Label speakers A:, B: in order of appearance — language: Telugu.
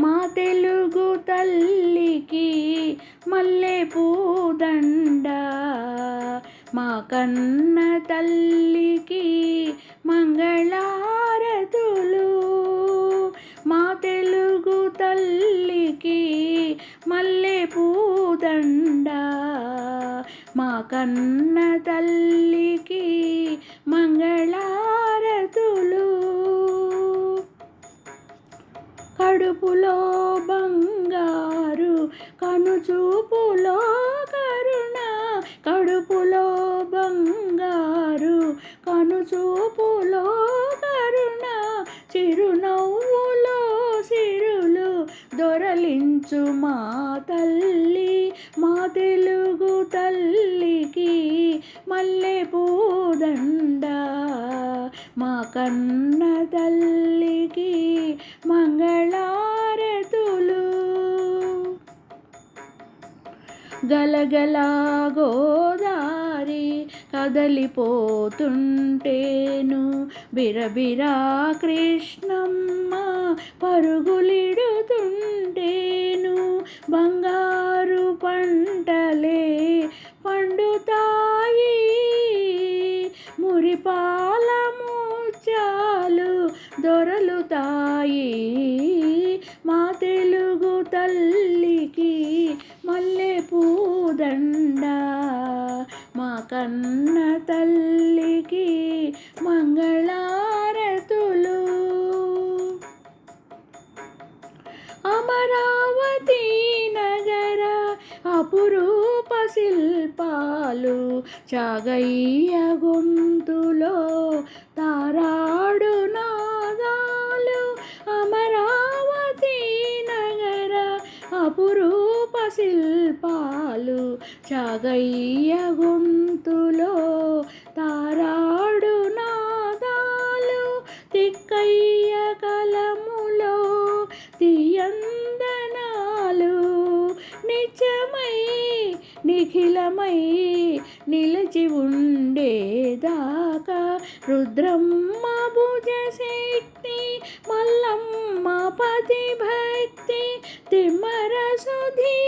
A: మా తెలుగు తల్లికి మల్లె పూదండ, మా కన్న తల్లికి మంగళారతులు. మా తెలుగు తల్లికి మల్లె పూదండ, మా కన్న తల్లికి మంగళారతులు. కడుపులో బంగారు కనుచూపులో కరుణ, కడుపులో బంగారు కనుచూపులో కరుణ, చిరునవ్వులో సిరులు దొరలించు మా తల్లి. మా తెలుగు తల్లికి మల్లె పూదండ, మా కన్న తల్లికి మంగళారతులు. గలగల గోదారి కదలిపోతుంటేను, బిరబిరా కృష్ణమ్మ పరుగులిడుతుంటేను, బంగారు పంటలే పండుతాయి, మురిపాల ముత్యాలు దొరలుతాయి. మా తెలుగు తల్లికి మల్లె పూదండ, మా కన్న తల్లికి మంగళారతులు. అమరావతి నగర అపురూప శిల్పాలు, చాగయ్య గొంతులో తారాడు నాదాలు. అమరావతి నగర అపురూప శిల్పాలు, చాగయ్య గొంతులో తారాడు నాదాలు. తిక్కయ్య కలములో తీయందనాలు, నిత్యమై నిఖిలమై నిలిచి ఉండేదాకా, రుద్రమ్మ భుజశక్తి మల్లమ్మ పతి భక్తి, తిమ్మర సుధీ